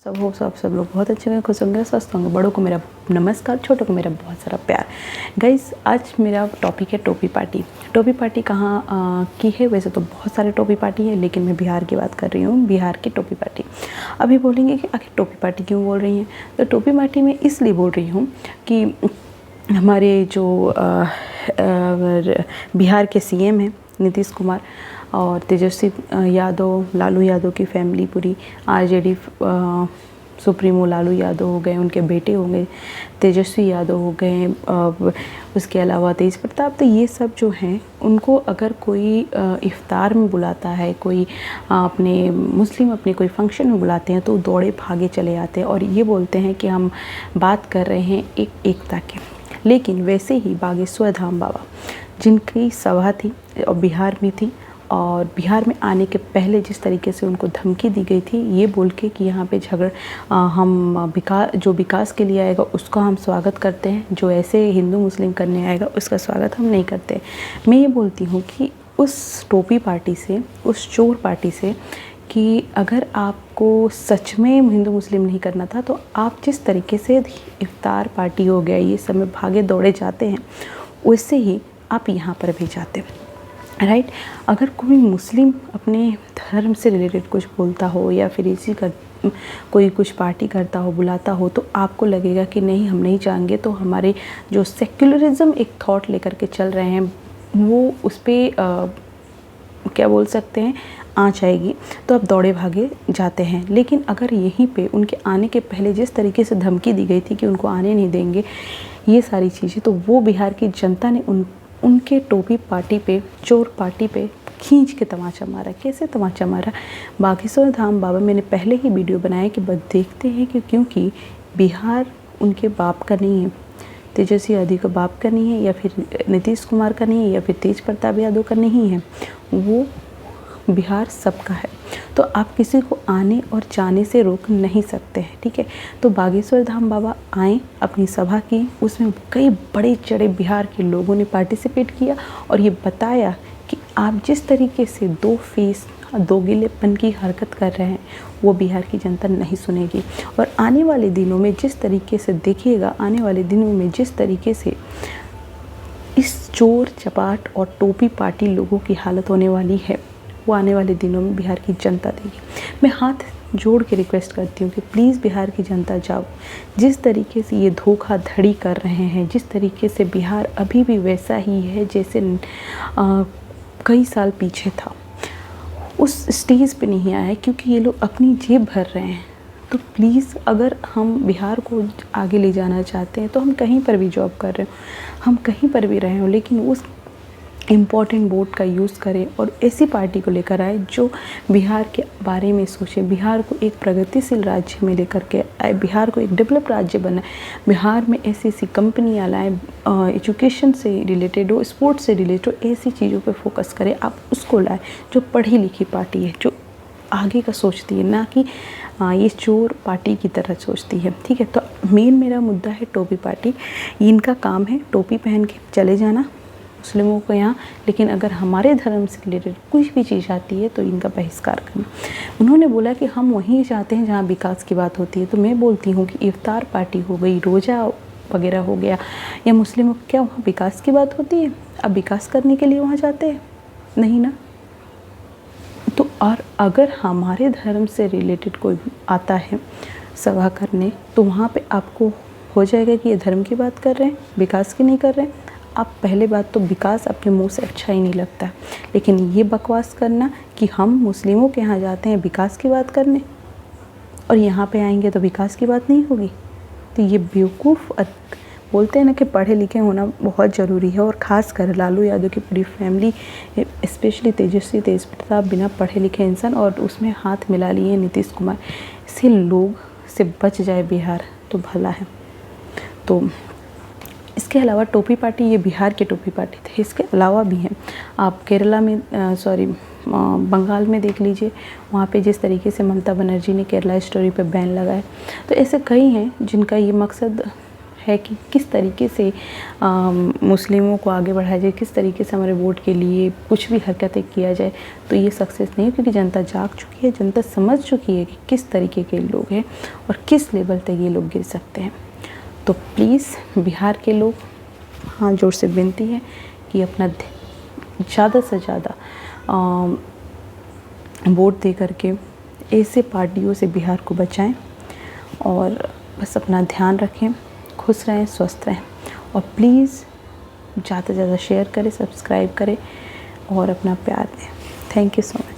सब लोग बहुत अच्छे होंगे, खुश होंगे, स्वस्थ होंगे। बड़ों को मेरा नमस्कार, छोटों को मेरा बहुत सारा प्यार। गाइस, आज मेरा टॉपिक है टोपी पार्टी। टोपी पार्टी कहाँ की है? वैसे तो बहुत सारे टोपी पार्टी है, लेकिन मैं बिहार की बात कर रही हूँ। बिहार की टोपी पार्टी। अभी बोलेंगे कि आखिर टोपी पार्टी क्यों बोल रही हैं? तो टोपी पार्टी में इसलिए बोल रही हूँ कि हमारे जो बिहार के सीएम हैं नीतीश कुमार और तेजस्वी यादव, लालू यादव की फैमिली पूरी, आरजेडी सुप्रीमो लालू यादव हो गए, उनके बेटे हो गए तेजस्वी यादव हो गए, उसके अलावा तेज प्रताप। तो ये सब जो हैं, उनको अगर कोई इफ्तार में बुलाता है, कोई अपने मुस्लिम अपने कोई फंक्शन में बुलाते हैं, तो दौड़े भागे चले आते हैं और ये बोलते हैं कि हम बात कर रहे हैं एकता की। लेकिन वैसे ही बागेश्वर धाम बाबा, जिनकी सभा थी और बिहार में थी, और बिहार में आने के पहले जिस तरीके से उनको धमकी दी गई थी, ये बोल के कि यहाँ पे हम जो विकास के लिए आएगा उसका हम स्वागत करते हैं, जो ऐसे हिंदू मुस्लिम करने आएगा उसका स्वागत हम नहीं करते। मैं ये बोलती हूँ कि उस टोपी पार्टी से, उस चोर पार्टी से, कि अगर आपको सच में हिंदू मुस्लिम नहीं करना था, तो आप जिस तरीके से इफ्तार पार्टी हो गया, ये सब में भागे दौड़े जाते हैं, वैसे ही आप यहाँ पर भी जाते हैं, राइट। अगर कोई मुस्लिम अपने धर्म से रिलेटेड कुछ बोलता हो या फिर कोई कुछ पार्टी करता हो, बुलाता हो, तो आपको लगेगा कि नहीं, हम नहीं जाएंगे। तो हमारे जो सेक्युलरिज्म एक थॉट लेकर के चल रहे हैं, वो उस पर क्या बोल सकते हैं, आँच आएगी, तो आप दौड़े भागे जाते हैं। लेकिन अगर यहीं पे उनके आने के पहले जिस तरीके से धमकी दी गई थी कि उनको आने नहीं देंगे, ये सारी चीज़ें, तो वो बिहार की जनता ने उनके टोपी पार्टी पे, चोर पार्टी पे खींच के तमाचा मारा। कैसे तमाचा मारा? बागेश्वर धाम बाबा, मैंने पहले ही वीडियो बनाया कि बस देखते हैं कि क्योंकि बिहार उनके बाप का नहीं है, तेजस्वी यादव का बाप का नहीं है, या फिर नीतीश कुमार का नहीं है, या फिर तेज प्रताप यादव का नहीं है, वो बिहार सबका है। तो आप किसी को आने और जाने से रोक नहीं सकते हैं, ठीक है। तो बागेश्वर धाम बाबा आए, अपनी सभा की, उसमें कई बड़े चढ़े बिहार के लोगों ने पार्टिसिपेट किया और ये बताया कि आप जिस तरीके से दो फेस, दो गिलेपन की हरकत कर रहे हैं, वो बिहार की जनता नहीं सुनेगी। और आने वाले दिनों में जिस तरीके से देखिएगा, आने वाले दिनों में जिस तरीके से इस चोर चपाट और टोपी पार्टी लोगों की हालत होने वाली है, वो आने वाले दिनों में बिहार की जनता देगी। मैं हाथ जोड़ के रिक्वेस्ट करती हूँ कि प्लीज़ बिहार की जनता जाओ। जिस तरीके से ये धोखाधड़ी कर रहे हैं, जिस तरीके से बिहार अभी भी वैसा ही है जैसे कई साल पीछे था, उस स्टेज पे नहीं आया है, क्योंकि ये लोग अपनी जेब भर रहे हैं। तो प्लीज़, अगर हम बिहार को आगे ले जाना चाहते हैं, तो हम कहीं पर भी जॉब कर रहे हो, हम कहीं पर भी रहे हो, लेकिन उस इम्पॉर्टेंट वोट का यूज़ करें और ऐसी पार्टी को लेकर आए जो बिहार के बारे में सोचे, बिहार को एक प्रगतिशील राज्य में लेकर के आए, बिहार को एक डेवलप राज्य बनाए, बिहार में ऐसी ऐसी कंपनियाँ लाएँ, एजुकेशन से रिलेटेड हो, स्पोर्ट्स से रिलेटेड हो, ऐसी चीज़ों पे फोकस करें। आप उसको लाएँ जो पढ़ी लिखी पार्टी है, जो आगे का सोचती है, ना कि ये चोर पार्टी की तरह सोचती है, ठीक है। तो मेन मेरा मुद्दा है टोपी पार्टी। इनका काम है टोपी पहन के चले जाना मुस्लिमों को यहाँ, लेकिन अगर हमारे धर्म से रिलेटेड कुछ भी चीज़ आती है तो इनका बहिष्कार करना। उन्होंने बोला कि हम वहीं जाते हैं जहाँ विकास की बात होती है। तो मैं बोलती हूँ कि इफ्तार पार्टी हो गई, रोज़ा वगैरह हो गया, या मुस्लिमों को क्या वहाँ विकास की बात होती है? अब विकास करने के लिए वहाँ जाते हैं? नहीं ना। तो और अगर हमारे धर्म से रिलेटेड कोई आता है सभा करने, तो वहाँ पे आपको हो जाएगा कि ये धर्म की बात कर रहे हैं, विकास की नहीं कर रहे हैं। आप पहले बात तो विकास अपने मुंह से अच्छा ही नहीं लगता, लेकिन ये बकवास करना कि हम मुस्लिमों के यहाँ जाते हैं विकास की बात करने और यहाँ पे आएंगे तो विकास की बात नहीं होगी, तो ये बेवकूफ़। बोलते हैं ना कि पढ़े लिखे होना बहुत ज़रूरी है, और ख़ास कर लालू यादव की पूरी फैमिली, स्पेशली तेजस्वी तेज प्रताप, बिना पढ़े लिखे इंसान, और उसमें हाथ मिला लिए नीतीश कुमार, से लोग से बच जाए बिहार तो भला है। तो इसके अलावा टोपी पार्टी, ये बिहार की टोपी पार्टी थे, इसके अलावा भी हैं। आप केरला में बंगाल में देख लीजिए, वहाँ पे जिस तरीके से ममता बनर्जी ने केरला स्टोरी पे बैन लगाए। तो ऐसे कई हैं जिनका ये मकसद है कि किस तरीके से मुस्लिमों को आगे बढ़ाया जाए, किस तरीके से हमारे वोट के लिए कुछ भी हरकतें किया जाए, तो ये सक्सेस नहीं है, क्योंकि जनता जाग चुकी है, जनता समझ चुकी है कि किस तरीके के लोग हैं और किस लेवल तक ये लोग गिर सकते हैं। तो प्लीज़ बिहार के लोग, हाथ जोड़ से विनती है कि अपना ज़्यादा से ज़्यादा वोट दे करके ऐसे पार्टियों से बिहार को बचाएं और बस अपना ध्यान रखें, खुश रहें, स्वस्थ रहें और प्लीज़ ज़्यादा से ज़्यादा शेयर करें, सब्सक्राइब करें और अपना प्यार दें। Thank you so much.